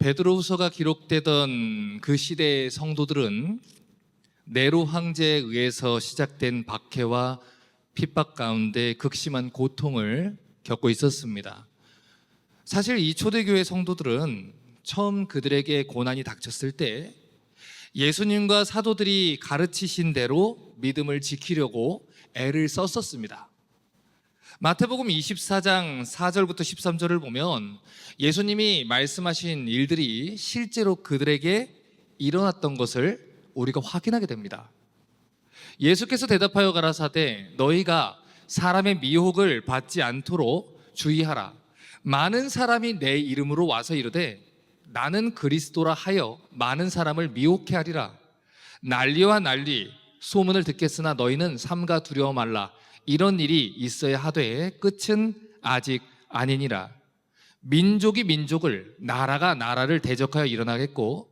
베드로후서가 기록되던 그 시대의 성도들은 네로 황제에 의해서 시작된 박해와 핍박 가운데 극심한 고통을 겪고 있었습니다. 사실 이 초대교회 성도들은 처음 그들에게 고난이 닥쳤을 때 예수님과 사도들이 가르치신 대로 믿음을 지키려고 애를 썼었습니다. 마태복음 24장 4절부터 13절을 보면 예수님이 말씀하신 일들이 실제로 그들에게 일어났던 것을 우리가 확인하게 됩니다. 예수께서 대답하여 가라사대 너희가 사람의 미혹을 받지 않도록 주의하라. 많은 사람이 내 이름으로 와서 이르되 나는 그리스도라 하여 많은 사람을 미혹해 하리라. 난리와 난리 소문을 듣겠으나 너희는 삼가 두려워 말라. 이런 일이 있어야 하되 끝은 아직 아니니라. 민족이 민족을 나라가 나라를 대적하여 일어나겠고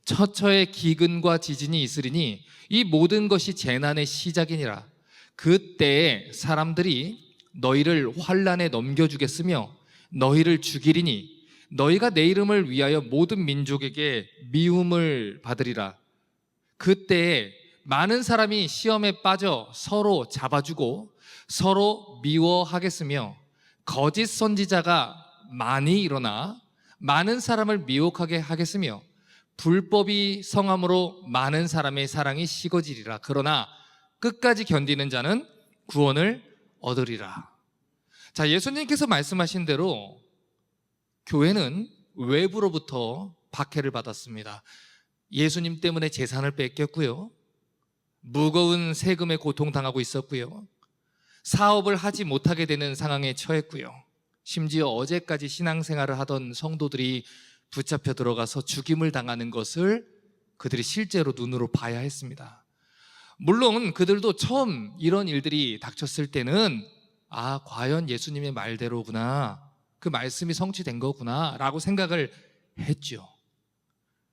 처처에 기근과 지진이 있으리니 이 모든 것이 재난의 시작이니라. 그때에 사람들이 너희를 환난에 넘겨주겠으며 너희를 죽이리니 너희가 내 이름을 위하여 모든 민족에게 미움을 받으리라. 그때에 많은 사람이 시험에 빠져 서로 잡아주고 서로 미워하겠으며 거짓 선지자가 많이 일어나 많은 사람을 미혹하게 하겠으며 불법이 성함으로 많은 사람의 사랑이 식어지리라. 그러나 끝까지 견디는 자는 구원을 얻으리라. 자, 예수님께서 말씀하신 대로 교회는 외부로부터 박해를 받았습니다. 예수님 때문에 재산을 뺏겼고요, 무거운 세금에 고통당하고 있었고요, 사업을 하지 못하게 되는 상황에 처했고요, 심지어 어제까지 신앙생활을 하던 성도들이 붙잡혀 들어가서 죽임을 당하는 것을 그들이 실제로 눈으로 봐야 했습니다. 물론 그들도 처음 이런 일들이 닥쳤을 때는 과연 예수님의 말대로구나, 그 말씀이 성취된 거구나 라고 생각을 했죠.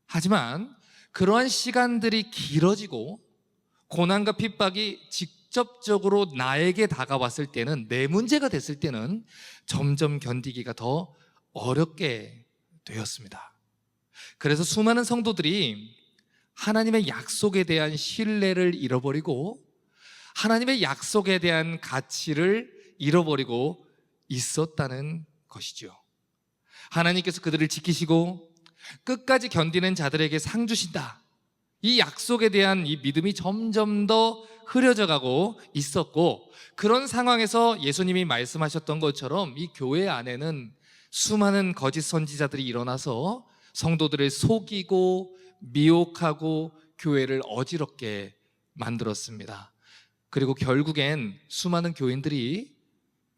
하지만 그러한 시간들이 길어지고 고난과 핍박이 직접적으로 나에게 다가왔을 때는, 내 문제가 됐을 때는 점점 견디기가 더 어렵게 되었습니다. 그래서 수많은 성도들이 하나님의 약속에 대한 신뢰를 잃어버리고 하나님의 약속에 대한 가치를 잃어버리고 있었다는 것이죠. 하나님께서 그들을 지키시고 끝까지 견디는 자들에게 상 주신다, 이 약속에 대한 이 믿음이 점점 더 흐려져 가고 있었고, 그런 상황에서 예수님이 말씀하셨던 것처럼 이 교회 안에는 수많은 거짓 선지자들이 일어나서 성도들을 속이고 미혹하고 교회를 어지럽게 만들었습니다. 그리고 결국엔 수많은 교인들이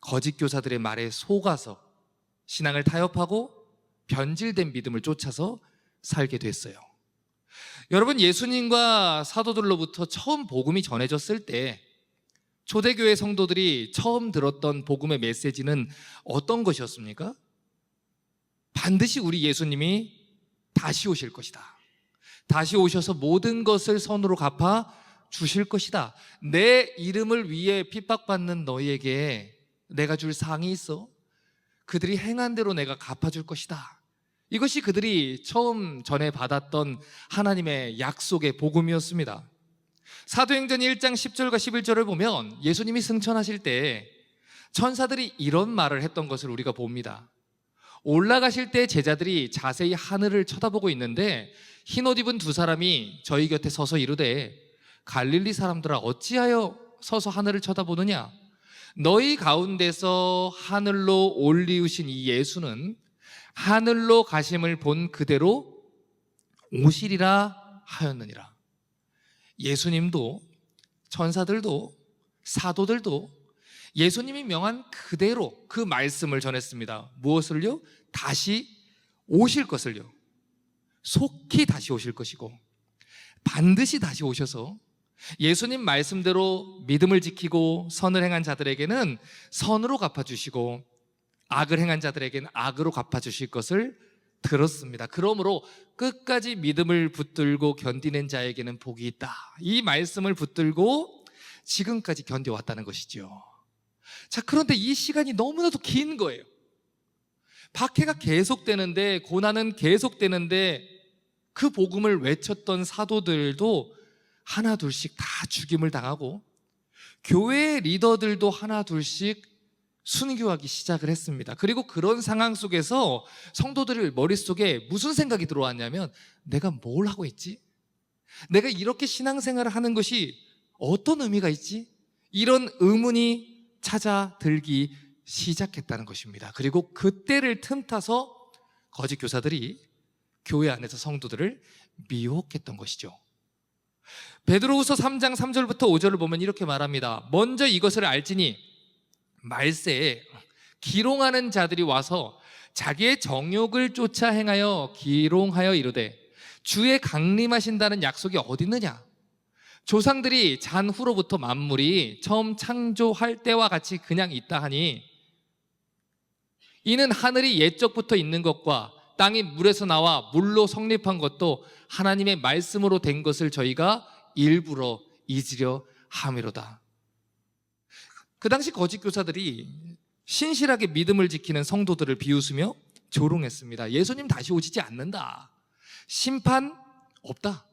거짓 교사들의 말에 속아서 신앙을 타협하고 변질된 믿음을 쫓아서 살게 됐어요. 여러분, 예수님과 사도들로부터 처음 복음이 전해졌을 때 초대교회 성도들이 처음 들었던 복음의 메시지는 어떤 것이었습니까? 반드시 우리 예수님이 다시 오실 것이다, 다시 오셔서 모든 것을 선으로 갚아 주실 것이다, 내 이름을 위해 핍박받는 너희에게 내가 줄 상이 있어, 그들이 행한 대로 내가 갚아줄 것이다. 이것이 그들이 처음 전해받았던 하나님의 약속의 복음이었습니다. 사도행전 1장 10절과 11절을 보면 예수님이 승천하실 때 천사들이 이런 말을 했던 것을 우리가 봅니다. 올라가실 때 제자들이 자세히 하늘을 쳐다보고 있는데 흰옷 입은 두 사람이 저희 곁에 서서 이르되 갈릴리 사람들아 어찌하여 서서 하늘을 쳐다보느냐? 너희 가운데서 하늘로 올리우신 이 예수는 하늘로 가심을 본 그대로 오시리라 하였느니라. 예수님도 천사들도 사도들도 예수님이 명한 그대로 그 말씀을 전했습니다. 무엇을요? 다시 오실 것을요. 속히 다시 오실 것이고 반드시 다시 오셔서 예수님 말씀대로 믿음을 지키고 선을 행한 자들에게는 선으로 갚아주시고 악을 행한 자들에게는 악으로 갚아주실 것을 들었습니다. 그러므로 끝까지 믿음을 붙들고 견디는 자에게는 복이 있다, 이 말씀을 붙들고 지금까지 견뎌왔다는 것이죠. 자, 그런데 이 시간이 너무나도 긴 거예요. 박해가 계속되는데, 고난은 계속되는데 그 복음을 외쳤던 사도들도 하나 둘씩 다 죽임을 당하고 교회 리더들도 하나 둘씩 순교하기 시작을 했습니다. 그리고 그런 상황 속에서 성도들 머릿속에 무슨 생각이 들어왔냐면, 내가 뭘 하고 있지? 내가 이렇게 신앙생활을 하는 것이 어떤 의미가 있지? 이런 의문이 찾아들기 시작했다는 것입니다. 그리고 그때를 틈타서 거짓 교사들이 교회 안에서 성도들을 미혹했던 것이죠. 베드로후서 3장 3절부터 5절을 보면 이렇게 말합니다. 먼저 이것을 알지니 말세에 기롱하는 자들이 와서 자기의 정욕을 쫓아 행하여 기롱하여 이르되 주의 강림하신다는 약속이 어디 있느냐? 조상들이 잔 후로부터 만물이 처음 창조할 때와 같이 그냥 있다 하니 이는 하늘이 옛적부터 있는 것과 땅이 물에서 나와 물로 성립한 것도 하나님의 말씀으로 된 것을 저희가 일부러 잊으려 함이로다. 그 당시 거짓 교사들이 신실하게 믿음을 지키는 성도들을 비웃으며 조롱했습니다. 예수님 다시 오시지 않는다. 심판 없다.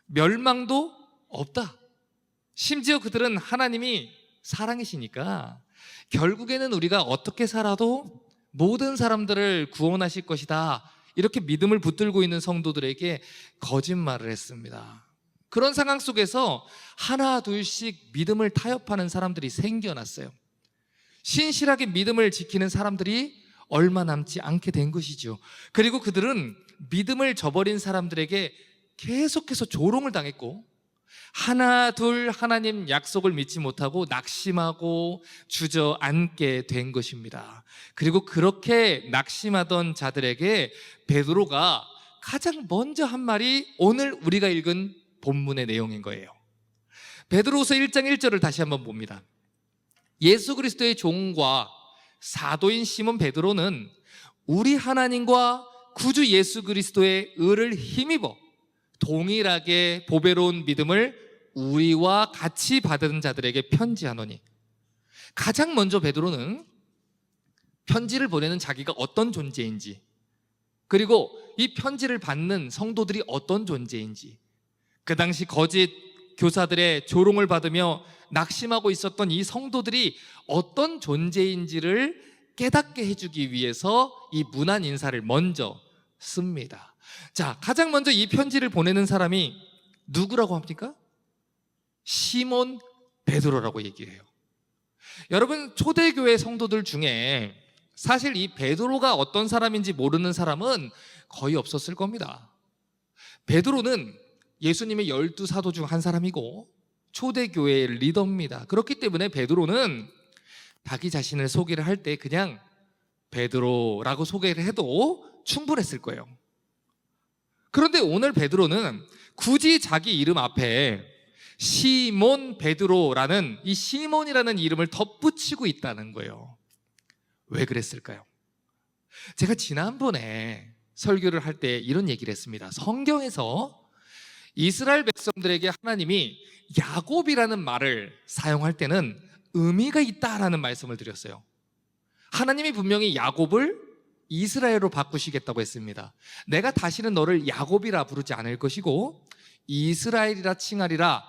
멸망도 없다. 심지어 그들은 하나님이 사랑이시니까 결국에는 우리가 어떻게 살아도 모든 사람들을 구원하실 것이다, 이렇게 믿음을 붙들고 있는 성도들에게 거짓말을 했습니다. 그런 상황 속에서 하나 둘씩 믿음을 타협하는 사람들이 생겨났어요. 신실하게 믿음을 지키는 사람들이 얼마 남지 않게 된 것이죠. 그리고 그들은 믿음을 저버린 사람들에게 계속해서 조롱을 당했고, 하나 둘 하나님 약속을 믿지 못하고 낙심하고 주저앉게 된 것입니다. 그리고 그렇게 낙심하던 자들에게 베드로가 가장 먼저 한 말이 오늘 우리가 읽은 본문의 내용인 거예요. 베드로후서 1장 1절을 다시 한번 봅니다. 예수 그리스도의 종과 사도인 시몬 베드로는 우리 하나님과 구주 예수 그리스도의 의를 힘입어 동일하게 보배로운 믿음을 우리와 같이 받은 자들에게 편지하노니. 가장 먼저 베드로는 편지를 보내는 자기가 어떤 존재인지, 그리고 이 편지를 받는 성도들이 어떤 존재인지, 그 당시 거짓 교사들의 조롱을 받으며 낙심하고 있었던 이 성도들이 어떤 존재인지를 깨닫게 해주기 위해서 이 문안 인사를 먼저 씁니다. 자, 가장 먼저 이 편지를 보내는 사람이 누구라고 합니까? 시몬 베드로라고 얘기해요. 여러분, 초대교회 성도들 중에 사실 이 베드로가 어떤 사람인지 모르는 사람은 거의 없었을 겁니다. 베드로는 예수님의 12사도 중 한 사람이고 초대교회의 리더입니다. 그렇기 때문에 베드로는 자기 자신을 소개를 할 때 그냥 베드로라고 소개를 해도 충분했을 거예요. 그런데 오늘 베드로는 굳이 자기 이름 앞에 시몬 베드로라는 이 시몬이라는 이름을 덧붙이고 있다는 거예요. 왜 그랬을까요? 제가 지난번에 설교를 할 때 이런 얘기를 했습니다. 성경에서 이스라엘 백성들에게 하나님이 야곱이라는 말을 사용할 때는 의미가 있다라는 말씀을 드렸어요. 하나님이 분명히 야곱을 이스라엘로 바꾸시겠다고 했습니다. 내가 다시는 너를 야곱이라 부르지 않을 것이고 이스라엘이라 칭하리라.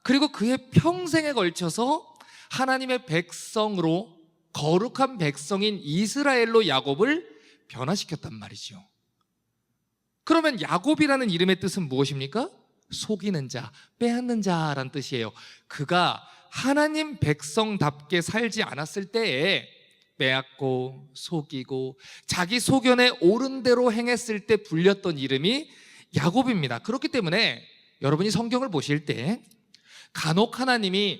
그리고 그의 평생에 걸쳐서 하나님의 백성으로, 거룩한 백성인 이스라엘로 야곱을 변화시켰단 말이죠. 그러면 야곱이라는 이름의 뜻은 무엇입니까? 속이는 자, 빼앗는 자란 뜻이에요. 그가 하나님 백성답게 살지 않았을 때에 빼앗고 속이고 자기 소견에 옳은 대로 행했을 때 불렸던 이름이 야곱입니다. 그렇기 때문에 여러분이 성경을 보실 때 간혹 하나님이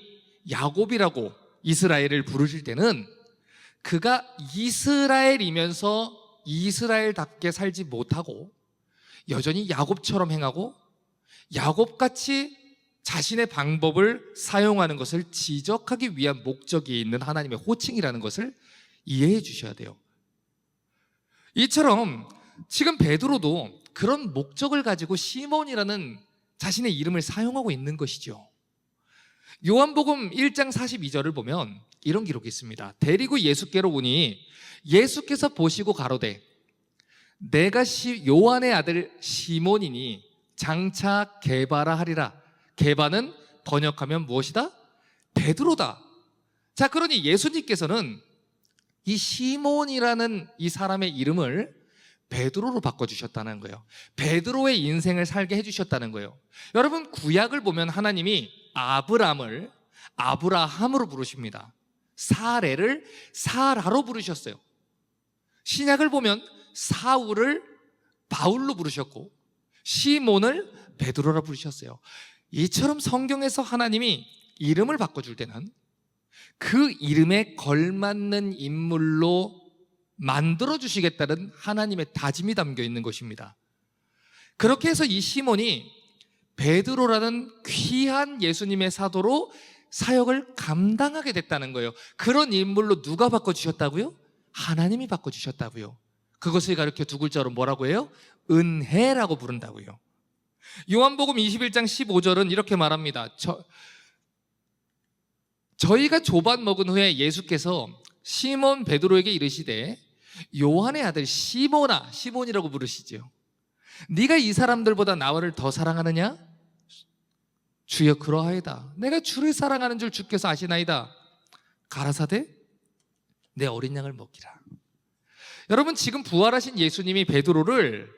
야곱이라고 이스라엘을 부르실 때는 그가 이스라엘이면서 이스라엘답게 살지 못하고 여전히 야곱처럼 행하고 야곱같이 자신의 방법을 사용하는 것을 지적하기 위한 목적이 있는 하나님의 호칭이라는 것을 이해해 주셔야 돼요. 이처럼 지금 베드로도 그런 목적을 가지고 시몬이라는 자신의 이름을 사용하고 있는 것이죠. 요한복음 1장 42절을 보면 이런 기록이 있습니다. 데리고 예수께로 오니 예수께서 보시고 가로되 내가 요한의 아들 시몬이니 장차 게바라 하리라. 게바는 번역하면 무엇이다? 베드로다. 자, 그러니 예수님께서는 이 시몬이라는 이 사람의 이름을 베드로로 바꿔주셨다는 거예요. 베드로의 인생을 살게 해주셨다는 거예요. 여러분, 구약을 보면 하나님이 아브람을 아브라함으로 부르십니다. 사레를 사라로 부르셨어요. 신약을 보면 사울을 바울로 부르셨고 시몬을 베드로라 부르셨어요. 이처럼 성경에서 하나님이 이름을 바꿔줄 때는 그 이름에 걸맞는 인물로 만들어주시겠다는 하나님의 다짐이 담겨 있는 것입니다. 그렇게 해서 이 시몬이 베드로라는 귀한 예수님의 사도로 사역을 감당하게 됐다는 거예요. 그런 인물로 누가 바꿔주셨다고요? 하나님이 바꿔주셨다고요. 그것을 가리켜 두 글자로 뭐라고 해요? 은혜라고 부른다고요. 요한복음 21장 15절은 이렇게 말합니다. 저희가 조반 먹은 후에 예수께서 시몬 베드로에게 이르시되 요한의 아들 시몬아, 시몬이라고 부르시죠. 네가 이 사람들보다 나를 더 사랑하느냐? 주여 그러하이다. 내가 주를 사랑하는 줄 주께서 아시나이다. 가라사대 내 어린 양을 먹이라. 여러분, 지금 부활하신 예수님이 베드로를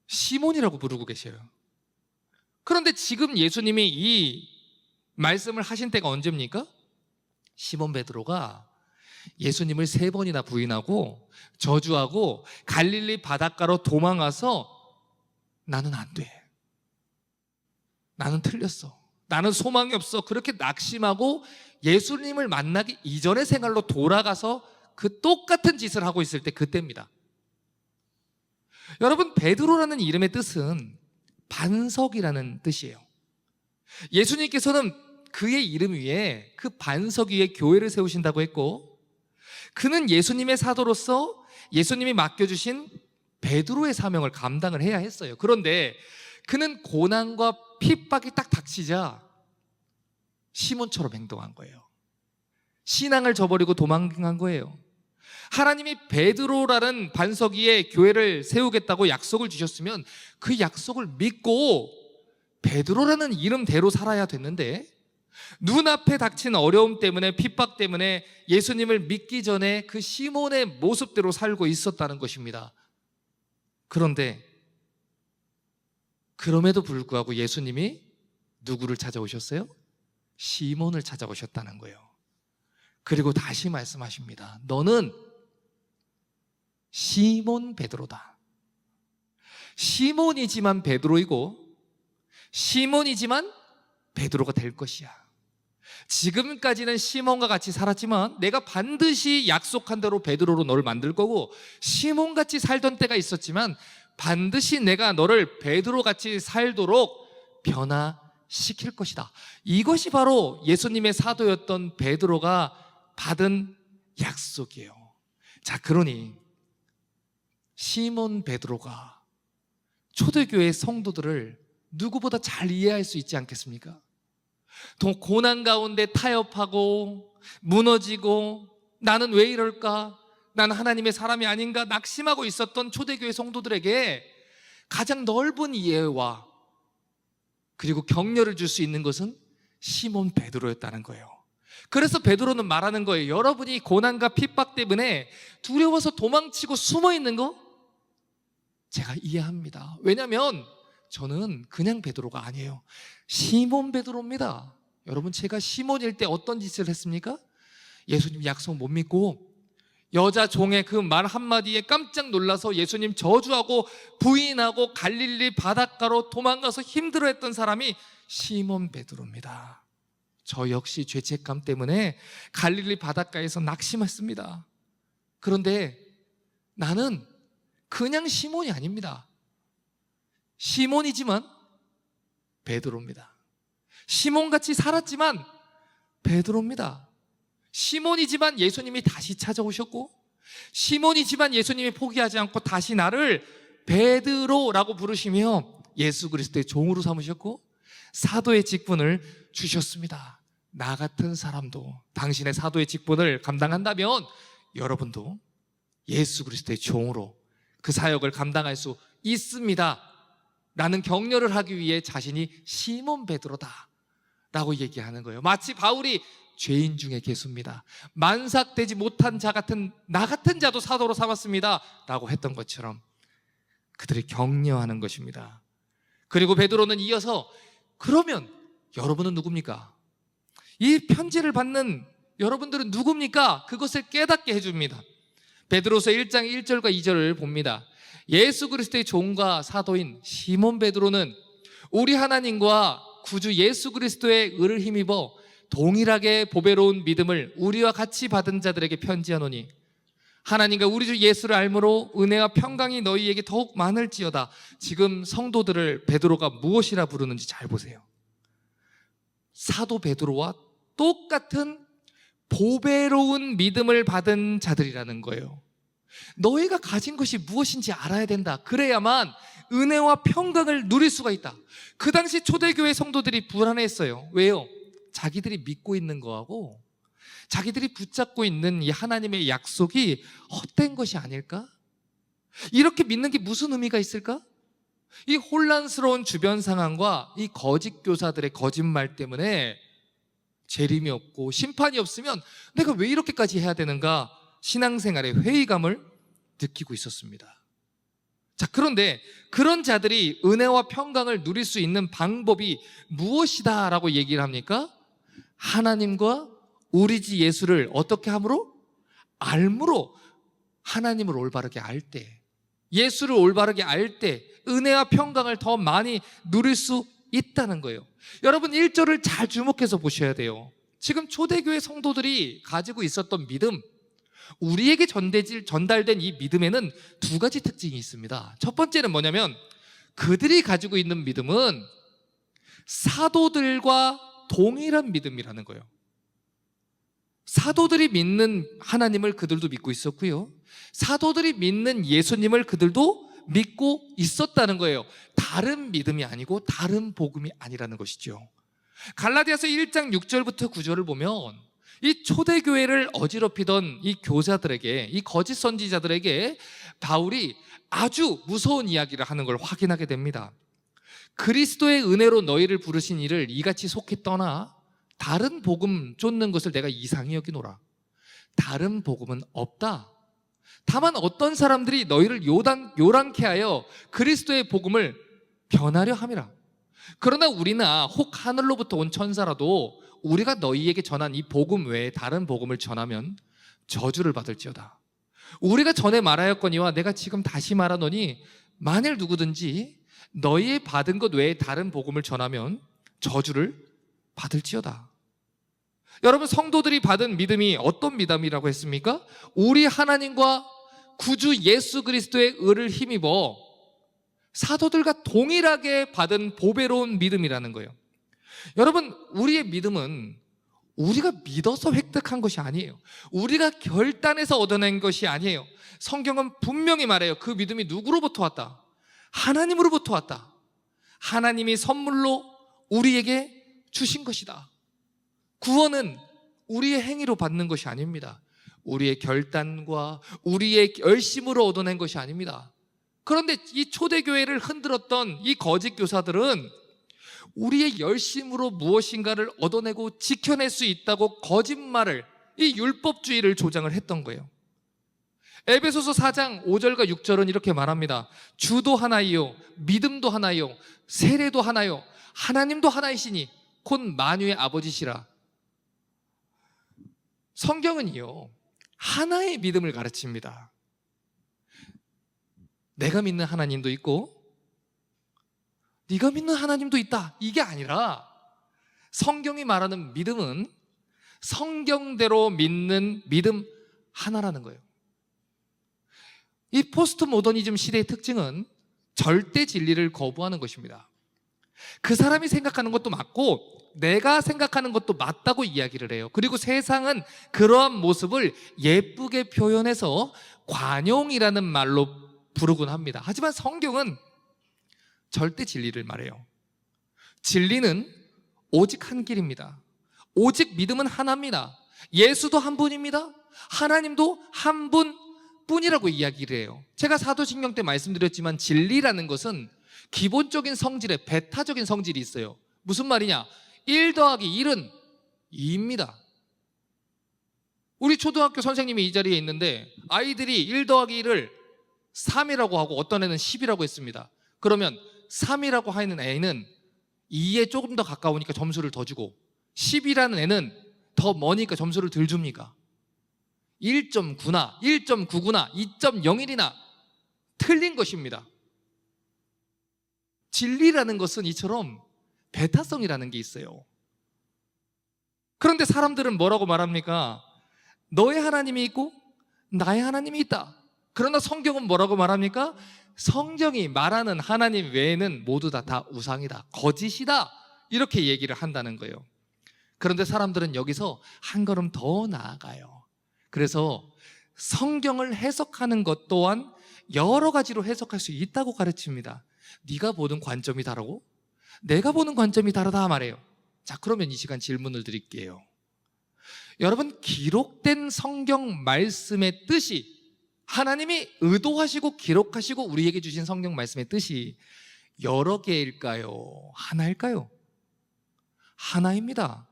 시몬이라고 부르고 계셔요. 그런데 지금 예수님이 이 말씀을 하신 때가 언제입니까? 시몬 베드로가 예수님을 3번이나 부인하고 저주하고 갈릴리 바닷가로 도망가서 나는 안 돼, 나는 틀렸어, 나는 소망이 없어, 그렇게 낙심하고 예수님을 만나기 이전의 생활로 돌아가서 그 똑같은 짓을 하고 있을 때 그때입니다. 여러분, 베드로라는 이름의 뜻은 반석이라는 뜻이에요. 예수님께서는 그의 이름 위에, 그 반석 위에 교회를 세우신다고 했고, 그는 예수님의 사도로서 예수님이 맡겨주신 베드로의 사명을 감당을 해야 했어요. 그런데 그는 고난과 핍박이 딱 닥치자 시몬처럼 행동한 거예요. 신앙을 저버리고 도망간 거예요. 하나님이 베드로라는 반석 위에 교회를 세우겠다고 약속을 주셨으면 그 약속을 믿고 베드로라는 이름대로 살아야 됐는데, 눈앞에 닥친 어려움 때문에, 핍박 때문에 예수님을 믿기 전에 그 시몬의 모습대로 살고 있었다는 것입니다. 그런데 그럼에도 불구하고 예수님이 누구를 찾아오셨어요? 시몬을 찾아오셨다는 거예요. 그리고 다시 말씀하십니다. 너는 시몬 베드로다. 시몬이지만 베드로이고 시몬이지만 베드로가 될 것이야. 지금까지는 시몬과 같이 살았지만 내가 반드시 약속한 대로 베드로로 너를 만들 거고, 시몬같이 살던 때가 있었지만 반드시 내가 너를 베드로같이 살도록 변화시킬 것이다. 이것이 바로 예수님의 사도였던 베드로가 받은 약속이에요. 자, 그러니 시몬 베드로가 초대교회 성도들을 누구보다 잘 이해할 수 있지 않겠습니까? 고난 가운데 타협하고 무너지고 나는 왜 이럴까? 나는 하나님의 사람이 아닌가? 낙심하고 있었던 초대교회 성도들에게 가장 넓은 이해와 그리고 격려를 줄 수 있는 것은 시몬 베드로였다는 거예요. 그래서 베드로는 말하는 거예요. 여러분이 고난과 핍박 때문에 두려워서 도망치고 숨어 있는 거 제가 이해합니다. 왜냐하면 저는 그냥 베드로가 아니에요. 시몬 베드로입니다. 여러분, 제가 시몬일 때 어떤 짓을 했습니까? 예수님 약속 못 믿고 여자 종의 그 말 한마디에 깜짝 놀라서 예수님 저주하고 부인하고 갈릴리 바닷가로 도망가서 힘들어했던 사람이 시몬 베드로입니다. 저 역시 죄책감 때문에 갈릴리 바닷가에서 낙심했습니다. 그런데 나는 그냥 시몬이 아닙니다. 시몬이지만 베드로입니다. 시몬같이 살았지만 베드로입니다. 시몬이지만 예수님이 다시 찾아오셨고, 시몬이지만 예수님이 포기하지 않고 다시 나를 베드로라고 부르시며 예수 그리스도의 종으로 삼으셨고 사도의 직분을 주셨습니다. 나 같은 사람도 당신의 사도의 직분을 감당한다면 여러분도 예수 그리스도의 종으로 그 사역을 감당할 수 있습니다 라는 격려를 하기 위해 자신이 시몬 베드로다 라고 얘기하는 거예요. 마치 바울이 죄인 중에 괴수입니다, 만삭되지 못한 자 같은 나 같은 자도 사도로 삼았습니다 라고 했던 것처럼 그들이 격려하는 것입니다. 그리고 베드로는 이어서 그러면 여러분은 누굽니까? 이 편지를 받는 여러분들은 누굽니까? 그것을 깨닫게 해줍니다. 베드로서 1장 1절과 2절을 봅니다. 예수 그리스도의 종과 사도인 시몬 베드로는 우리 하나님과 구주 예수 그리스도의 의를 힘입어 동일하게 보배로운 믿음을 우리와 같이 받은 자들에게 편지하노니 하나님과 우리 주 예수를 알므로 은혜와 평강이 너희에게 더욱 많을지어다. 지금 성도들을 베드로가 무엇이라 부르는지 잘 보세요. 사도 베드로와 똑같은 보배로운 믿음을 받은 자들이라는 거예요. 너희가 가진 것이 무엇인지 알아야 된다. 그래야만 은혜와 평강을 누릴 수가 있다. 그 당시 초대교회 성도들이 불안했어요. 왜요? 자기들이 믿고 있는 거하고 자기들이 붙잡고 있는 이 하나님의 약속이 헛된 것이 아닐까? 이렇게 믿는 게 무슨 의미가 있을까? 이 혼란스러운 주변 상황과 이 거짓 교사들의 거짓말 때문에 재림이 없고 심판이 없으면 내가 왜 이렇게까지 해야 되는가? 신앙생활의 회의감을 느끼고 있었습니다. 자, 그런데 그런 자들이 은혜와 평강을 누릴 수 있는 방법이 무엇이다 라고 얘기를 합니까? 하나님과 우리 주 예수를 어떻게 함으로? 알므로. 하나님을 올바르게 알 때, 예수를 올바르게 알 때 은혜와 평강을 더 많이 누릴 수 있다는 거예요. 여러분 1절을 잘 주목해서 보셔야 돼요. 지금 초대교회 성도들이 가지고 있었던 믿음, 우리에게 전달된 이 믿음에는 두 가지 특징이 있습니다. 첫 번째는 뭐냐면 그들이 가지고 있는 믿음은 사도들과 동일한 믿음이라는 거예요. 사도들이 믿는 하나님을 그들도 믿고 있었고요, 사도들이 믿는 예수님을 그들도 믿고 있었다는 거예요. 다른 믿음이 아니고 다른 복음이 아니라는 것이죠. 갈라디아서 1장 6절부터 9절을 보면 이 초대교회를 어지럽히던 이 교사들에게, 이 거짓 선지자들에게 바울이 아주 무서운 이야기를 하는 걸 확인하게 됩니다. 그리스도의 은혜로 너희를 부르신 이를 이같이 속히 떠나 다른 복음 쫓는 것을 내가 이상히 여기노라. 다른 복음은 없다. 다만 어떤 사람들이 너희를 요란케 하여 그리스도의 복음을 변하려 함이라. 그러나 우리나 혹 하늘로부터 온 천사라도 우리가 너희에게 전한 이 복음 외에 다른 복음을 전하면 저주를 받을지어다. 우리가 전에 말하였거니와 내가 지금 다시 말하노니 만일 누구든지 너희의 받은 것 외에 다른 복음을 전하면 저주를 받을지어다. 여러분, 성도들이 받은 믿음이 어떤 믿음이라고 했습니까? 우리 하나님과 구주 예수 그리스도의 의를 힘입어 사도들과 동일하게 받은 보배로운 믿음이라는 거예요. 여러분, 우리의 믿음은 우리가 믿어서 획득한 것이 아니에요. 우리가 결단해서 얻어낸 것이 아니에요. 성경은 분명히 말해요. 그 믿음이 누구로부터 왔다? 하나님으로부터 왔다. 하나님이 선물로 우리에게 주신 것이다. 구원은 우리의 행위로 받는 것이 아닙니다. 우리의 결단과 우리의 열심으로 얻어낸 것이 아닙니다. 그런데 이 초대교회를 흔들었던 이 거짓 교사들은 우리의 열심으로 무엇인가를 얻어내고 지켜낼 수 있다고 거짓말을, 이 율법주의를 조장을 했던 거예요. 에베소서 4장 5절과 6절은 이렇게 말합니다. 주도 하나이요, 믿음도 하나요, 세례도 하나요, 하나님도 하나이시니 곧 만유의 아버지시라. 성경은요, 하나의 믿음을 가르칩니다. 내가 믿는 하나님도 있고 네가 믿는 하나님도 있다, 이게 아니라 성경이 말하는 믿음은 성경대로 믿는 믿음 하나라는 거예요. 이 포스트 모더니즘 시대의 특징은 절대 진리를 거부하는 것입니다. 그 사람이 생각하는 것도 맞고 내가 생각하는 것도 맞다고 이야기를 해요. 그리고 세상은 그러한 모습을 예쁘게 표현해서 관용이라는 말로 부르곤 합니다. 하지만 성경은 절대 진리를 말해요. 진리는 오직 한 길입니다. 오직 믿음은 하나입니다. 예수도 한 분입니다. 하나님도 한 분뿐이라고 이야기를 해요. 제가 사도신경 때 말씀드렸지만 진리라는 것은 기본적인 성질에 배타적인 성질이 있어요. 무슨 말이냐? 1 더하기 1은 2입니다. 우리 초등학교 선생님이 이 자리에 있는데 아이들이 1 더하기 1을 3이라고 하고 어떤 애는 10이라고 했습니다. 그러면 3이라고 하는 애는 2에 조금 더 가까우니까 점수를 더 주고 10이라는 애는 더 머니까 점수를 덜 줍니까? 1.9나 1.9구나 2.01이나 틀린 것입니다. 진리라는 것은 이처럼 배타성이라는 게 있어요. 그런데 사람들은 뭐라고 말합니까? 너의 하나님이 있고 나의 하나님이 있다. 그러나 성경은 뭐라고 말합니까? 성경이 말하는 하나님 외에는 모두 다 우상이다, 거짓이다, 이렇게 얘기를 한다는 거예요. 그런데 사람들은 여기서 한 걸음 더 나아가요. 그래서 성경을 해석하는 것 또한 여러 가지로 해석할 수 있다고 가르칩니다. 네가 보는 관점이 다르고 내가 보는 관점이 다르다 말이에요. 자, 그러면 이 시간 질문을 드릴게요. 여러분, 기록된 성경 말씀의 뜻이, 하나님이 의도하시고 기록하시고 우리에게 주신 성경 말씀의 뜻이 여러 개일까요? 하나일까요? 하나입니다.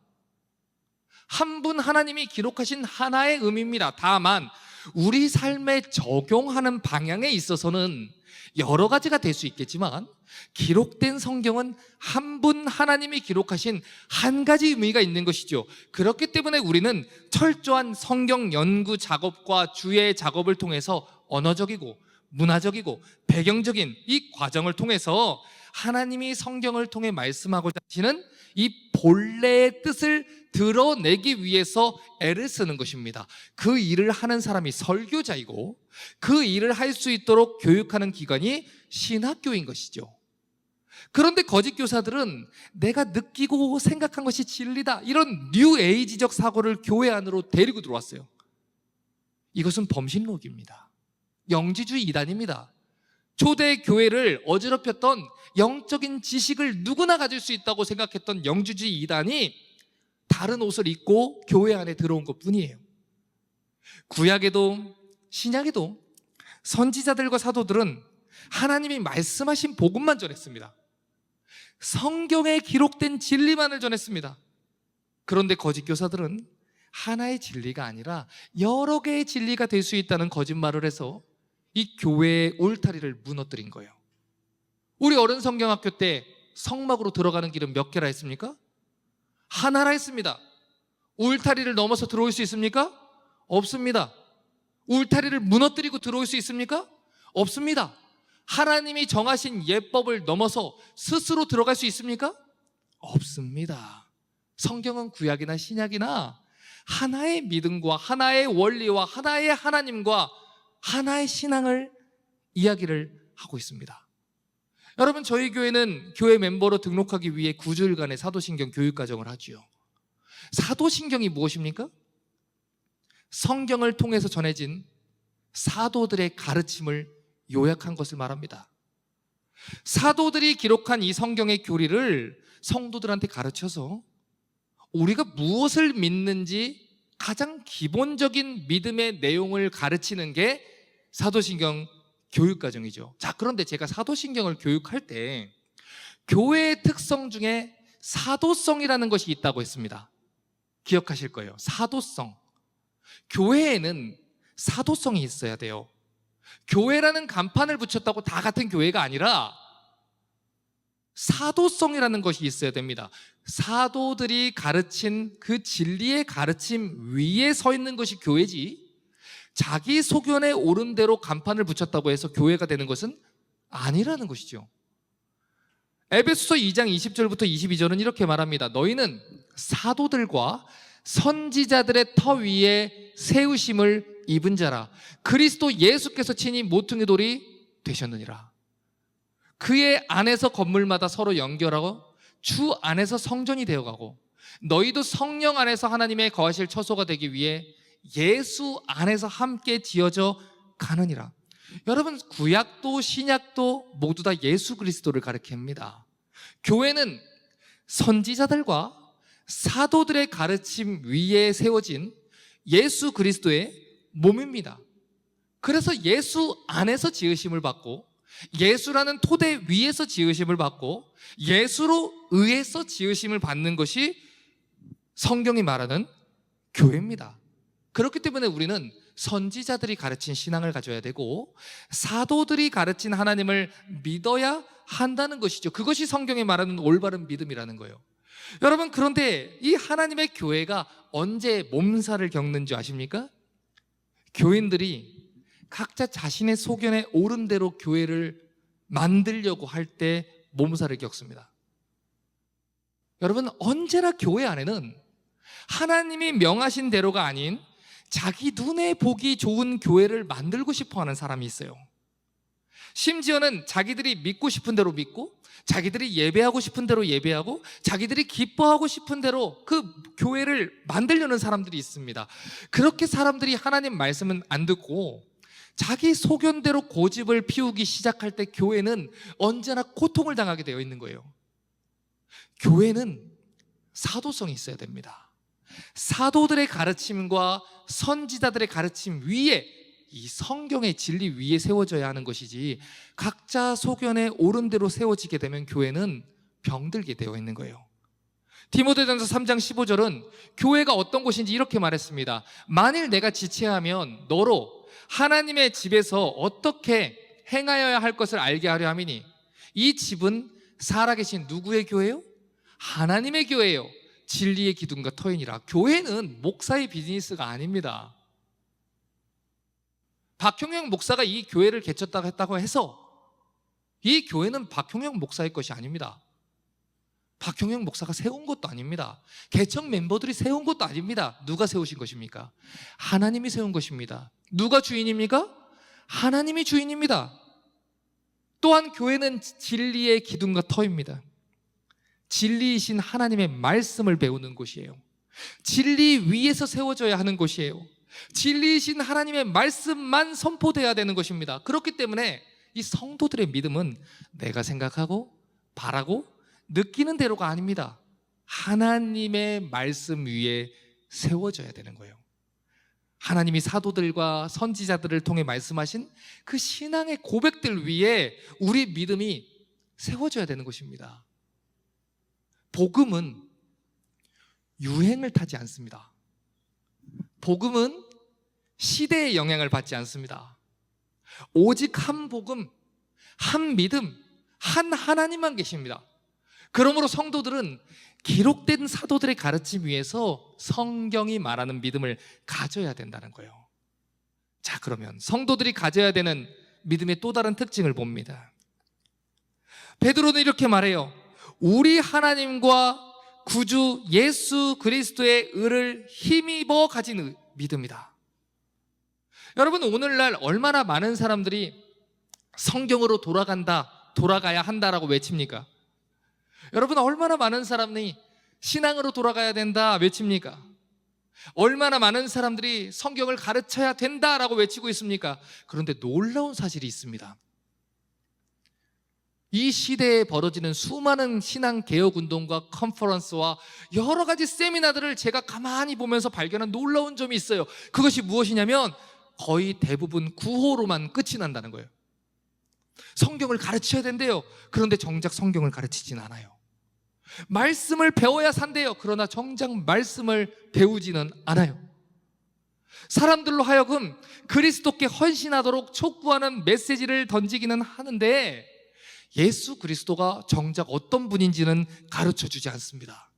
한 분 하나님이 기록하신 하나의 의미입니다. 다만 우리 삶에 적용하는 방향에 있어서는 여러 가지가 될 수 있겠지만 기록된 성경은 한 분 하나님이 기록하신 한 가지 의미가 있는 것이죠. 그렇기 때문에 우리는 철저한 성경 연구 작업과 주의 작업을 통해서 언어적이고 문화적이고 배경적인 이 과정을 통해서 하나님이 성경을 통해 말씀하고자 하시는 이 본래의 뜻을 드러내기 위해서 애를 쓰는 것입니다. 그 일을 하는 사람이 설교자이고 그 일을 할 수 있도록 교육하는 기관이 신학교인 것이죠. 그런데 거짓 교사들은 내가 느끼고 생각한 것이 진리다, 이런 뉴 에이지적 사고를 교회 안으로 데리고 들어왔어요. 이것은 범신록입니다. 영지주의 이단입니다. 초대 교회를 어지럽혔던 영적인 지식을 누구나 가질 수 있다고 생각했던 영지주의 이단이 다른 옷을 입고 교회 안에 들어온 것뿐이에요. 구약에도 신약에도 선지자들과 사도들은 하나님이 말씀하신 복음만 전했습니다. 성경에 기록된 진리만을 전했습니다. 그런데 거짓 교사들은 하나의 진리가 아니라 여러 개의 진리가 될 수 있다는 거짓말을 해서 이 교회의 울타리를 무너뜨린 거예요. 우리 어른 성경학교 때 성막으로 들어가는 길은 몇 개라 했습니까? 하나라 했습니다. 울타리를 넘어서 들어올 수 있습니까? 없습니다. 울타리를 무너뜨리고 들어올 수 있습니까? 없습니다. 하나님이 정하신 예법을 넘어서 스스로 들어갈 수 있습니까? 없습니다. 성경은 구약이나 신약이나 하나의 믿음과 하나의 원리와 하나의 하나님과 하나의 신앙을 이야기를 하고 있습니다. 여러분, 저희 교회는 교회 멤버로 등록하기 위해 9주일간의 사도신경 교육과정을 하지요. 사도신경이 무엇입니까? 성경을 통해서 전해진 사도들의 가르침을 요약한 것을 말합니다. 사도들이 기록한 이 성경의 교리를 성도들한테 가르쳐서 우리가 무엇을 믿는지 가장 기본적인 믿음의 내용을 가르치는 게 사도신경 교육과정이죠. 자, 그런데 제가 사도신경을 교육할 때 교회의 특성 중에 사도성이라는 것이 있다고 했습니다. 기억하실 거예요. 사도성. 교회에는 사도성이 있어야 돼요. 교회라는 간판을 붙였다고 다 같은 교회가 아니라 사도성이라는 것이 있어야 됩니다. 사도들이 가르친 그 진리의 가르침 위에 서 있는 것이 교회지, 자기 소견에 옳은 대로 간판을 붙였다고 해서 교회가 되는 것은 아니라는 것이죠. 에베소서 2장 20절부터 22절은 이렇게 말합니다. 너희는 사도들과 선지자들의 터 위에 세우심을 입은 자라. 그리스도 예수께서 친히 모퉁이 돌이 되셨느니라. 그의 안에서 건물마다 서로 연결하고 주 안에서 성전이 되어가고 너희도 성령 안에서 하나님의 거하실 처소가 되기 위해 예수 안에서 함께 지어져 가느니라. 여러분, 구약도 신약도 모두 다 예수 그리스도를 가리킵니다. 교회는 선지자들과 사도들의 가르침 위에 세워진 예수 그리스도의 몸입니다. 그래서 예수 안에서 지으심을 받고, 예수라는 토대 위에서 지으심을 받고, 예수로 의해서 지으심을 받는 것이 성경이 말하는 교회입니다. 그렇기 때문에 우리는 선지자들이 가르친 신앙을 가져야 되고, 사도들이 가르친 하나님을 믿어야 한다는 것이죠. 그것이 성경이 말하는 올바른 믿음이라는 거예요. 여러분, 그런데 이 하나님의 교회가 언제 몸살을 겪는 줄 아십니까? 교인들이 각자 자신의 소견에 옳은 대로 교회를 만들려고 할 때 몸살을 겪습니다. 여러분, 언제나 교회 안에는 하나님이 명하신 대로가 아닌 자기 눈에 보기 좋은 교회를 만들고 싶어 하는 사람이 있어요. 심지어는 자기들이 믿고 싶은 대로 믿고, 자기들이 예배하고 싶은 대로 예배하고, 자기들이 기뻐하고 싶은 대로 그 교회를 만들려는 사람들이 있습니다. 그렇게 사람들이 하나님 말씀은 안 듣고 자기 소견대로 고집을 피우기 시작할 때 교회는 언제나 고통을 당하게 되어 있는 거예요. 교회는 사도성이 있어야 됩니다. 사도들의 가르침과 선지자들의 가르침 위에, 이 성경의 진리 위에 세워져야 하는 것이지, 각자 소견에 옳은 대로 세워지게 되면 교회는 병들게 되어 있는 거예요. 디모데전서 3장 15절은 교회가 어떤 곳인지 이렇게 말했습니다. 만일 내가 지체하면 너로 하나님의 집에서 어떻게 행하여야 할 것을 알게 하려 함이니, 이 집은 살아계신 누구의 교회요? 하나님의 교회요, 진리의 기둥과 터이니라. 교회는 목사의 비즈니스가 아닙니다. 박형영 목사가 이 교회를 개쳤다고 했다고 해서 이 교회는 박형영 목사의 것이 아닙니다. 박형영 목사가 세운 것도 아닙니다. 개척 멤버들이 세운 것도 아닙니다. 누가 세우신 것입니까? 하나님이 세운 것입니다. 누가 주인입니까? 하나님이 주인입니다. 또한 교회는 진리의 기둥과 터입니다. 진리이신 하나님의 말씀을 배우는 곳이에요. 진리 위에서 세워져야 하는 곳이에요. 진리이신 하나님의 말씀만 선포돼야 되는 것입니다. 그렇기 때문에 이 성도들의 믿음은 내가 생각하고 바라고 느끼는 대로가 아닙니다. 하나님의 말씀 위에 세워져야 되는 거예요. 하나님이 사도들과 선지자들을 통해 말씀하신 그 신앙의 고백들 위에 우리 믿음이 세워져야 되는 것입니다. 복음은 유행을 타지 않습니다. 복음은 시대의 영향을 받지 않습니다. 오직 한 복음, 한 믿음, 한 하나님만 계십니다. 그러므로 성도들은 기록된 사도들의 가르침 위에서 성경이 말하는 믿음을 가져야 된다는 거예요. 자, 그러면 성도들이 가져야 되는 믿음의 또 다른 특징을 봅니다. 베드로는 이렇게 말해요. 우리 하나님과 구주 예수 그리스도의 의를 힘입어 가진 믿음이다. 여러분, 오늘날 얼마나 많은 사람들이 성경으로 돌아가야 한다라고 외칩니까? 여러분, 얼마나 많은 사람이 신앙으로 돌아가야 된다 외칩니까? 얼마나 많은 사람들이 성경을 가르쳐야 된다라고 외치고 있습니까? 그런데 놀라운 사실이 있습니다. 이 시대에 벌어지는 수많은 신앙개혁운동과 컨퍼런스와 여러 가지 세미나들을 제가 가만히 보면서 발견한 놀라운 점이 있어요. 그것이 무엇이냐면 거의 대부분 구호로만 끝이 난다는 거예요. 성경을 가르쳐야 된대요. 그런데 정작 성경을 가르치진 않아요. 말씀을 배워야 산대요. 그러나 정작 말씀을 배우지는 않아요. 사람들로 하여금 그리스도께 헌신하도록 촉구하는 메시지를 던지기는 하는데 예수 그리스도가 정작 어떤 분인지는 가르쳐주지 않습니다.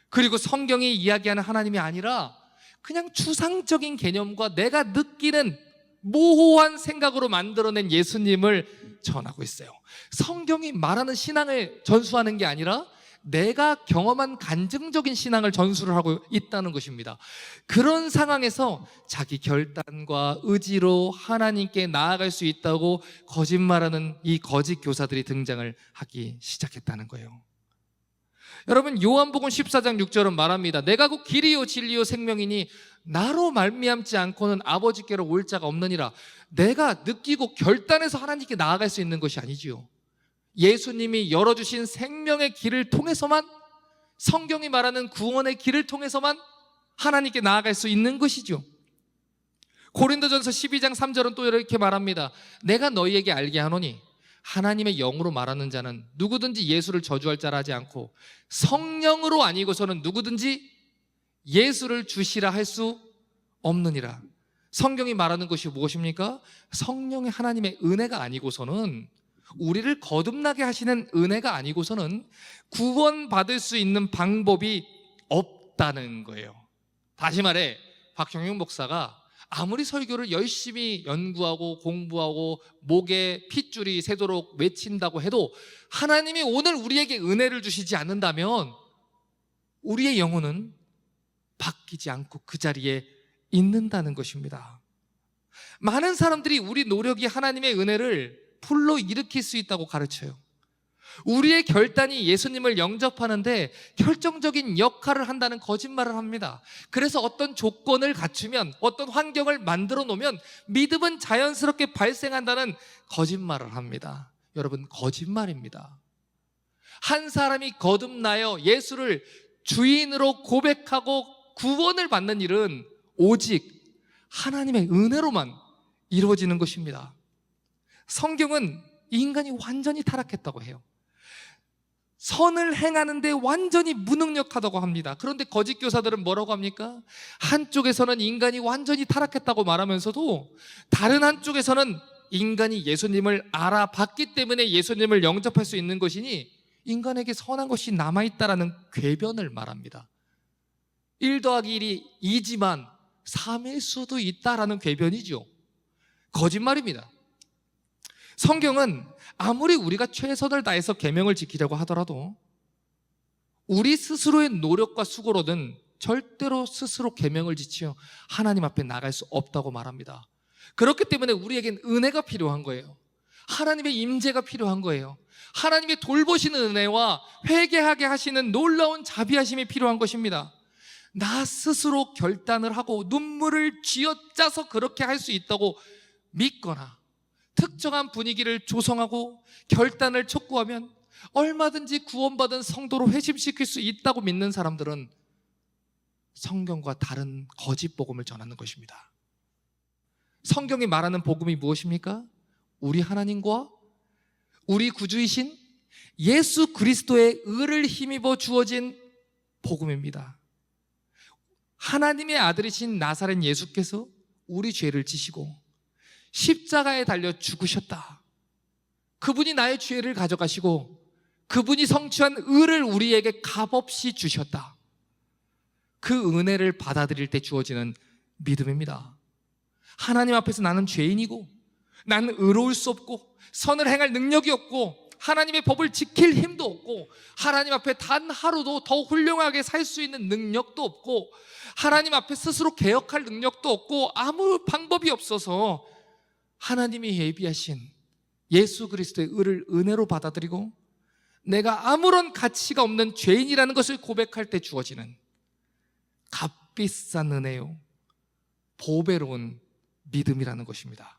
그리고 성경이 이야기하는 하나님이 아니라 그냥 추상적인 개념과 내가 느끼는 모호한 생각으로 만들어낸 예수님을 전하고 있어요. 성경이 말하는 신앙을 전수하는 게 아니라 내가 경험한 간증적인 신앙을 전수를 하고 있다는 것입니다. 그런 상황에서 자기 결단과 의지로 하나님께 나아갈 수 있다고 거짓말하는 이 거짓 교사들이 등장을 하기 시작했다는 거예요. 여러분, 요한복음 14장 6절은 말합니다. 내가 곧 길이요 진리요 생명이니 나로 말미암지 않고는 아버지께로 올 자가 없느니라. 내가 느끼고 결단해서 하나님께 나아갈 수 있는 것이 아니지요. 예수님이 열어주신 생명의 길을 통해서만 성경이 말하는 구원의 길을 통해서만 하나님께 나아갈 수 있는 것이죠. 고린도전서 12장 3절은 또 이렇게 말합니다. 내가 너희에게 알게 하노니 하나님의 영으로 말하는 자는 누구든지 예수를 저주할 자라 하지 않고 성령으로 아니고서는 누구든지 예수를 주시라 할 수 없느니라. 성경이 말하는 것이 무엇입니까? 성령의 하나님의 은혜가 아니고서는, 우리를 거듭나게 하시는 은혜가 아니고서는 구원받을 수 있는 방법이 없다는 거예요. 다시 말해, 박형용 목사가 아무리 설교를 열심히 연구하고 공부하고 목에 핏줄이 새도록 외친다고 해도 하나님이 오늘 우리에게 은혜를 주시지 않는다면 우리의 영혼은 바뀌지 않고 그 자리에 있는다는 것입니다. 많은 사람들이 우리 노력이 하나님의 은혜를 불러일으킬 수 있다고 가르쳐요. 우리의 결단이 예수님을 영접하는데 결정적인 역할을 한다는 거짓말을 합니다. 그래서 어떤 조건을 갖추면, 어떤 환경을 만들어 놓으면 믿음은 자연스럽게 발생한다는 거짓말을 합니다. 여러분, 거짓말입니다. 한 사람이 거듭나여 예수를 주인으로 고백하고 구원을 받는 일은 오직 하나님의 은혜로만 이루어지는 것입니다. 성경은 인간이 완전히 타락했다고 해요. 선을 행하는데 완전히 무능력하다고 합니다. 그런데 거짓 교사들은 뭐라고 합니까? 한쪽에서는 인간이 완전히 타락했다고 말하면서도 다른 한쪽에서는 인간이 예수님을 알아봤기 때문에 예수님을 영접할 수 있는 것이니 인간에게 선한 것이 남아있다라는 궤변을 말합니다. 1 더하기 1이 2지만 3일 수도 있다라는 궤변이죠. 거짓말입니다. 성경은 아무리 우리가 최선을 다해서 계명을 지키려고 하더라도 우리 스스로의 노력과 수고로는 절대로 스스로 계명을 지키며 하나님 앞에 나갈 수 없다고 말합니다. 그렇기 때문에 우리에겐 은혜가 필요한 거예요. 하나님의 임재가 필요한 거예요. 하나님의 돌보시는 은혜와 회개하게 하시는 놀라운 자비하심이 필요한 것입니다. 나 스스로 결단을 하고 눈물을 쥐어짜서 그렇게 할 수 있다고 믿거나 특정한 분위기를 조성하고 결단을 촉구하면 얼마든지 구원받은 성도로 회심시킬 수 있다고 믿는 사람들은 성경과 다른 거짓 복음을 전하는 것입니다. 성경이 말하는 복음이 무엇입니까? 우리 하나님과 우리 구주이신 예수 그리스도의 의를 힘입어 주어진 복음입니다. 하나님의 아들이신 나사렛 예수께서 우리 죄를 지시고 십자가에 달려 죽으셨다. 그분이 나의 죄를 가져가시고 그분이 성취한 의를 우리에게 값없이 주셨다. 그 은혜를 받아들일 때 주어지는 믿음입니다. 하나님 앞에서 나는 죄인이고 나는 의로울 수 없고 선을 행할 능력이 없고 하나님의 법을 지킬 힘도 없고 하나님 앞에 단 하루도 더 훌륭하게 살 수 있는 능력도 없고 하나님 앞에 스스로 개혁할 능력도 없고 아무 방법이 없어서 하나님이 예비하신 예수 그리스도의 의를 은혜로 받아들이고 내가 아무런 가치가 없는 죄인이라는 것을 고백할 때 주어지는 값비싼 은혜요, 보배로운 믿음이라는 것입니다.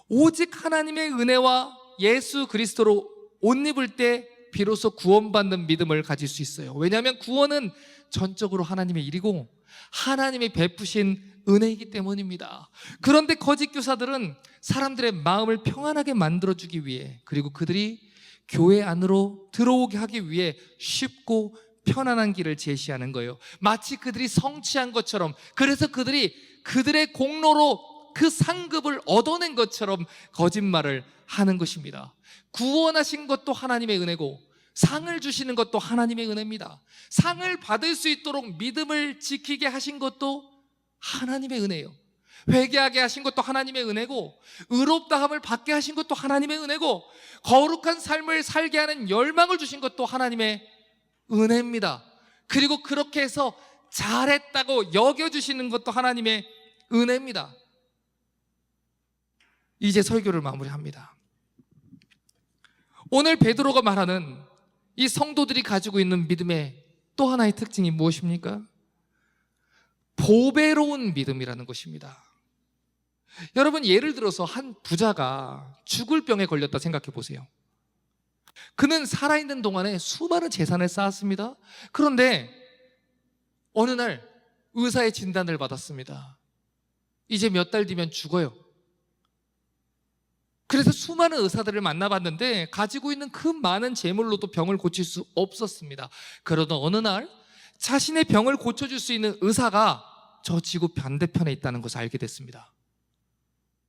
오직 하나님의 은혜와 예수 그리스도로 옷 입을 때 비로소 구원받는 믿음을 가질 수 있어요. 왜냐하면 구원은 전적으로 하나님의 일이고 하나님이 베푸신 은혜이기 때문입니다. 그런데 거짓 교사들은 사람들의 마음을 평안하게 만들어주기 위해, 그리고 그들이 교회 안으로 들어오게 하기 위해 쉽고 편안한 길을 제시하는 거예요. 마치 그들이 성취한 것처럼, 그래서 그들이 그들의 공로로 그 상급을 얻어낸 것처럼 거짓말을 하는 것입니다. 구원하신 것도 하나님의 은혜고 상을 주시는 것도 하나님의 은혜입니다. 상을 받을 수 있도록 믿음을 지키게 하신 것도 하나님의 은혜예요. 회개하게 하신 것도 하나님의 은혜고 의롭다함을 받게 하신 것도 하나님의 은혜고 거룩한 삶을 살게 하는 열망을 주신 것도 하나님의 은혜입니다. 그리고 그렇게 해서 잘했다고 여겨주시는 것도 하나님의 은혜입니다. 이제 설교를 마무리합니다. 오늘 베드로가 말하는 이 성도들이 가지고 있는 믿음의 또 하나의 특징이 무엇입니까? 보배로운 믿음이라는 것입니다. 여러분, 예를 들어서 한 부자가 죽을 병에 걸렸다 생각해 보세요. 그는 살아있는 동안에 수많은 재산을 쌓았습니다. 그런데 어느 날 의사의 진단을 받았습니다. 이제 몇 달 뒤면 죽어요. 그래서 수많은 의사들을 만나봤는데 가지고 있는 그 많은 재물로도 병을 고칠 수 없었습니다. 그러던 어느 날 자신의 병을 고쳐줄 수 있는 의사가 저 지구 반대편에 있다는 것을 알게 됐습니다.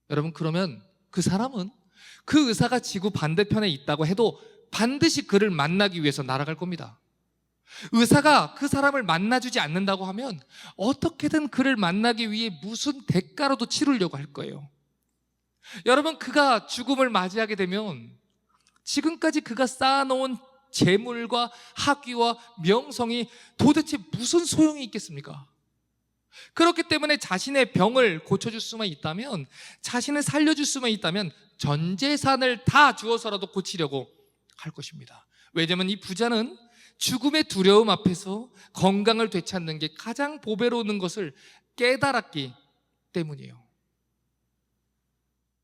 여러분, 그러면 그 사람은 그 의사가 지구 반대편에 있다고 해도 반드시 그를 만나기 위해서 날아갈 겁니다. 의사가 그 사람을 만나주지 않는다고 하면 어떻게든 그를 만나기 위해 무슨 대가로도 치르려고 할 거예요. 여러분, 그가 죽음을 맞이하게 되면 지금까지 그가 쌓아놓은 재물과 학위와 명성이 도대체 무슨 소용이 있겠습니까? 그렇기 때문에 자신의 병을 고쳐줄 수만 있다면, 자신을 살려줄 수만 있다면 전 재산을 다 주어서라도 고치려고 할 것입니다. 왜냐하면 이 부자는 죽음의 두려움 앞에서 건강을 되찾는 게 가장 보배로운 것을 깨달았기 때문이에요.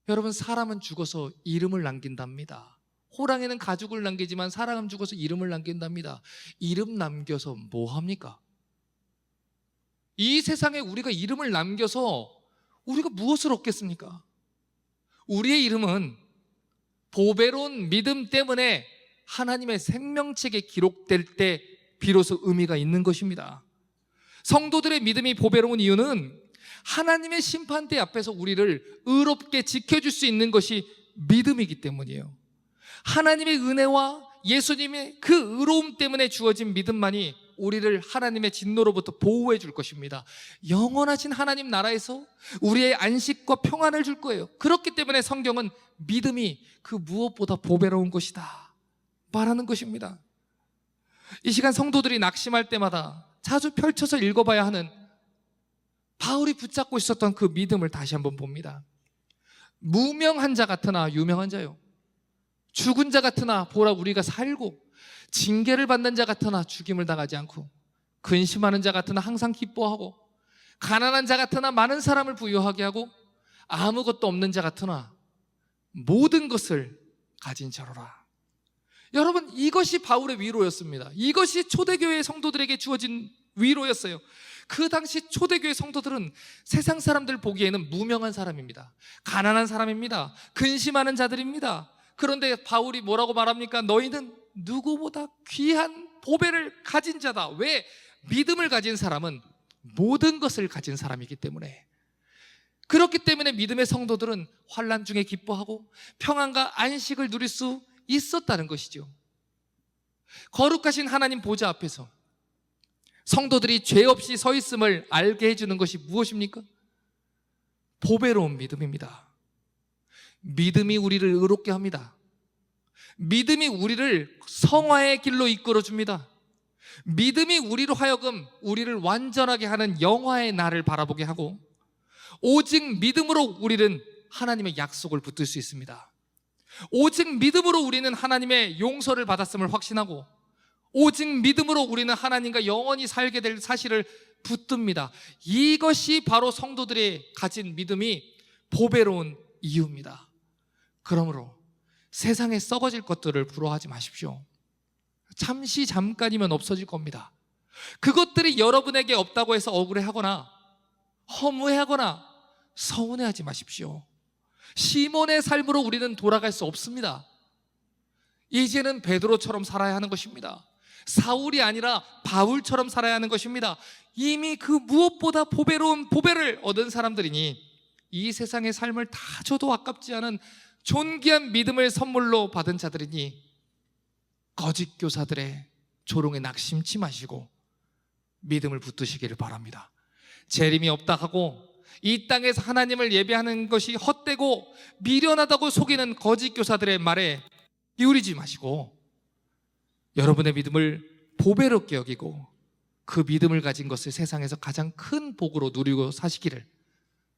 여러분, 사람은 죽어서 이름을 남긴답니다. 호랑이는 가죽을 남기지만 사람은 죽어서 이름을 남긴답니다. 이름 남겨서 뭐 합니까? 이 세상에 우리가 이름을 남겨서 우리가 무엇을 얻겠습니까? 우리의 이름은 보배로운 믿음 때문에 하나님의 생명책에 기록될 때 비로소 의미가 있는 것입니다. 성도들의 믿음이 보배로운 이유는 하나님의 심판대 앞에서 우리를 의롭게 지켜줄 수 있는 것이 믿음이기 때문이에요. 하나님의 은혜와 예수님의 그 의로움 때문에 주어진 믿음만이 우리를 하나님의 진노로부터 보호해 줄 것입니다. 영원하신 하나님 나라에서 우리의 안식과 평안을 줄 거예요. 그렇기 때문에 성경은 믿음이 그 무엇보다 보배로운 것이다 말하는 것입니다. 이 시간 성도들이 낙심할 때마다 자주 펼쳐서 읽어봐야 하는 바울이 붙잡고 있었던 그 믿음을 다시 한번 봅니다. 무명한 자 같으나 유명한 자요, 죽은 자 같으나 보라 우리가 살고, 징계를 받는 자 같으나 죽임을 당하지 않고, 근심하는 자 같으나 항상 기뻐하고, 가난한 자 같으나 많은 사람을 부유하게 하고, 아무것도 없는 자 같으나 모든 것을 가진 자로라. 여러분, 이것이 바울의 위로였습니다. 이것이 초대교회 성도들에게 주어진 위로였어요. 그 당시 초대교회 성도들은 세상 사람들 보기에는 무명한 사람입니다. 가난한 사람입니다. 근심하는 자들입니다. 그런데 바울이 뭐라고 말합니까? 너희는 누구보다 귀한 보배를 가진 자다. 왜? 믿음을 가진 사람은 모든 것을 가진 사람이기 때문에. 그렇기 때문에 믿음의 성도들은 환난 중에 기뻐하고 평안과 안식을 누릴 수 있었다는 것이죠. 거룩하신 하나님 보좌 앞에서 성도들이 죄 없이 서 있음을 알게 해주는 것이 무엇입니까? 보배로운 믿음입니다. 믿음이 우리를 의롭게 합니다. 믿음이 우리를 성화의 길로 이끌어줍니다. 믿음이 우리로 하여금 우리를 완전하게 하는 영화의 날을 바라보게 하고, 오직 믿음으로 우리는 하나님의 약속을 붙들 수 있습니다. 오직 믿음으로 우리는 하나님의 용서를 받았음을 확신하고, 오직 믿음으로 우리는 하나님과 영원히 살게 될 사실을 붙듭니다. 이것이 바로 성도들이 가진 믿음이 보배로운 이유입니다. 그러므로 세상에 썩어질 것들을 부러워하지 마십시오. 잠깐이면 없어질 겁니다. 그것들이 여러분에게 없다고 해서 억울해하거나 허무해하거나 서운해하지 마십시오. 시몬의 삶으로 우리는 돌아갈 수 없습니다. 이제는 베드로처럼 살아야 하는 것입니다. 사울이 아니라 바울처럼 살아야 하는 것입니다. 이미 그 무엇보다 보배로운 보배를 얻은 사람들이니 이 세상의 삶을 다 줘도 아깝지 않은 존귀한 믿음을 선물로 받은 자들이니 거짓 교사들의 조롱에 낙심치 마시고 믿음을 붙드시기를 바랍니다. 재림이 없다 하고 이 땅에서 하나님을 예배하는 것이 헛되고 미련하다고 속이는 거짓 교사들의 말에 기울이지 마시고 여러분의 믿음을 보배롭게 여기고 그 믿음을 가진 것을 세상에서 가장 큰 복으로 누리고 사시기를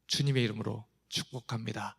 주님의 이름으로 축복합니다.